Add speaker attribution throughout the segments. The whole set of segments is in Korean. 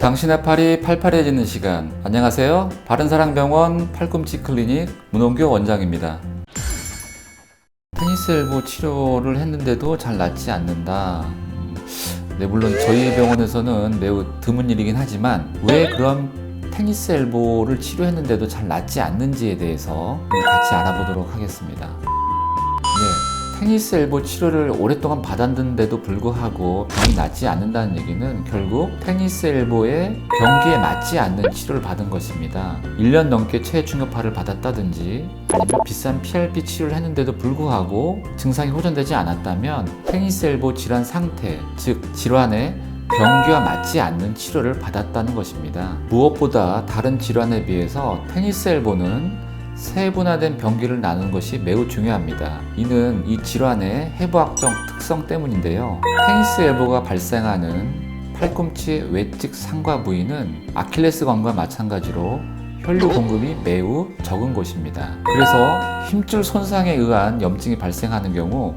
Speaker 1: 당신의 팔이 팔팔해지는 시간. 안녕하세요. 바른사랑병원 팔꿈치 클리닉 문홍교 원장입니다. 테니스 엘보 치료를 했는데도 잘 낫지 않는다. 네, 물론 저희 병원에서는 매우 드문 일이긴 하지만 왜 그런 테니스 엘보를 치료했는데도 잘 낫지 않는지에 대해서 같이 알아보도록 하겠습니다. 네, 테니스 엘보 치료를 오랫동안 받았는데도 불구하고 병이 낫지 않는다는 얘기는 결국 테니스 엘보의 경기에 맞지 않는 치료를 받은 것입니다. 1년 넘게 체외 충격파를 받았다든지 아니면 비싼 PRP 치료를 했는데도 불구하고 증상이 호전되지 않았다면 테니스 엘보 질환 상태, 즉 질환의 경기와 맞지 않는 치료를 받았다는 것입니다. 무엇보다 다른 질환에 비해서 테니스 엘보는 세분화된 병기를 나누는 것이 매우 중요합니다. 이는 이 질환의 해부학적 특성 때문인데요. 테니스 엘보가 발생하는 팔꿈치 외측 상과 부위는 아킬레스건과 마찬가지로 혈류 공급이 매우 적은 곳입니다. 그래서 힘줄 손상에 의한 염증이 발생하는 경우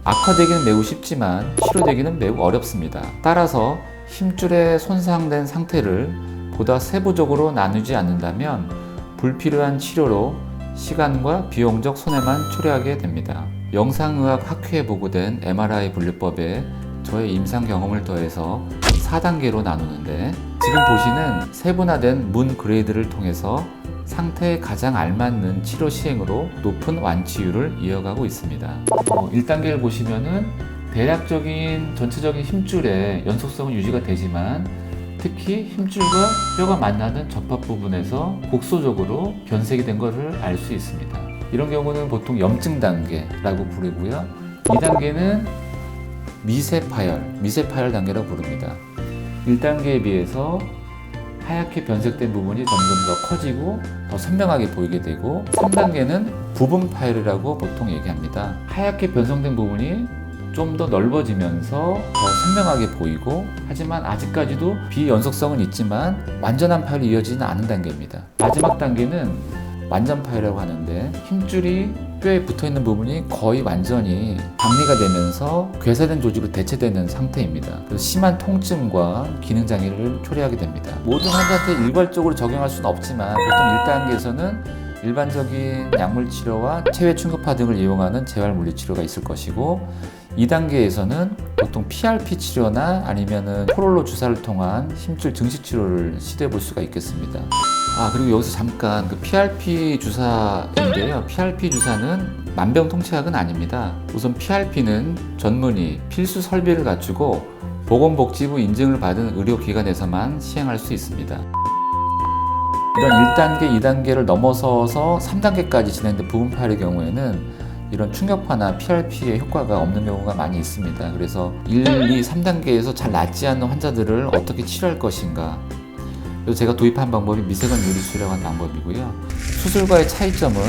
Speaker 1: 악화되기는 매우 쉽지만 치료되기는 매우 어렵습니다. 따라서 힘줄의 손상된 상태를 보다 세부적으로 나누지 않는다면 불필요한 치료로 시간과 비용적 손해만 초래하게 됩니다. 영상의학 학회에 보고된 MRI 분류법에 저의 임상 경험을 더해서 4단계로 나누는데 지금 보시는 세분화된 문 그레이드를 통해서 상태에 가장 알맞는 치료 시행으로 높은 완치율을 이어가고 있습니다. 1단계를 보시면은 대략적인 전체적인 힘줄의 연속성은 유지가 되지만 특히 힘줄과 뼈가 만나는 접합 부분에서 곡소적으로 변색이 된 것을 알 수 있습니다. 이런 경우는 보통 염증 단계라고 부르고요. 2단계는 미세파열 단계라고 부릅니다. 1단계에 비해서 하얗게 변색된 부분이 점점 더 커지고 더 선명하게 보이게 되고 3단계는 부분 파열이라고 보통 얘기합니다. 하얗게 변성된 부분이 좀 더 넓어지면서 더 선명하게 보이고 하지만 아직까지도 비연속성은 있지만 완전한 파열이 이어지지는 않은 단계입니다. 마지막 단계는 완전 파열이라고 하는데 힘줄이 뼈에 붙어있는 부분이 거의 완전히 박리가 되면서 괴사된 조직으로 대체되는 상태입니다. 그래서 심한 통증과 기능장애를 초래하게 됩니다. 모든 환자한테 일괄적으로 적용할 수는 없지만 보통 1단계에서는 일반적인 약물 치료와 체외 충격파 등을 이용하는 재활 물리 치료가 있을 것이고 2단계에서는 보통 PRP 치료나 아니면은 포롤로 주사를 통한 힘줄 증식 치료를 시도해 볼 수가 있겠습니다. 그리고 여기서 잠깐 그 PRP 주사인데요. PRP 주사는 만병통치약은 아닙니다. 우선 PRP는 전문의, 필수 설비를 갖추고 보건복지부 인증을 받은 의료기관에서만 시행할 수 있습니다. 이런 1단계, 2단계를 넘어서서 3단계까지 진행된 부분 파열의 경우에는 이런 충격파나 PRP의 효과가 없는 경우가 많이 있습니다. 그래서 1, 2, 3단계에서 잘 낫지 않는 환자들을 어떻게 치료할 것인가. 그래서 제가 도입한 방법이 미세건 유리수라고 하는 방법이고요. 수술과의 차이점은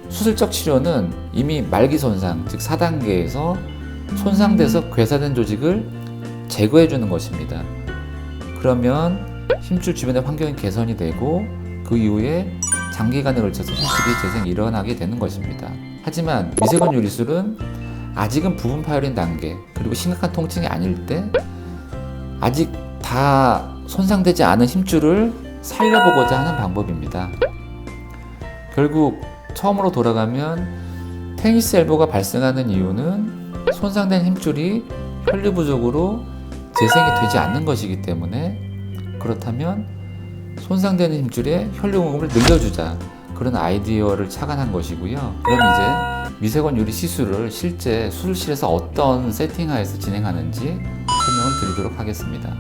Speaker 1: 수술적 치료는 이미 말기 손상, 즉 4단계에서 손상돼서 괴사된 조직을 제거해 주는 것입니다. 그러면 힘줄 주변의 환경이 개선이 되고 그 이후에 장기간에 걸쳐서 힘줄이 재생이 일어나게 되는 것입니다. 하지만 미세건 유리술은 아직은 부분 파열인 단계 그리고 심각한 통증이 아닐 때 아직 다 손상되지 않은 힘줄을 살려보고자 하는 방법입니다. 결국 처음으로 돌아가면 테니스 엘보가 발생하는 이유는 손상된 힘줄이 혈류 부족으로 재생이 되지 않는 것이기 때문에 그렇다면 손상되는 힘줄에 혈류 공급을 늘려주자 그런 아이디어를 착안한 것이고요. 그럼 이제 미세건 유리 시술을 실제 수술실에서 어떤 세팅하에서 진행하는지 설명을 드리도록 하겠습니다.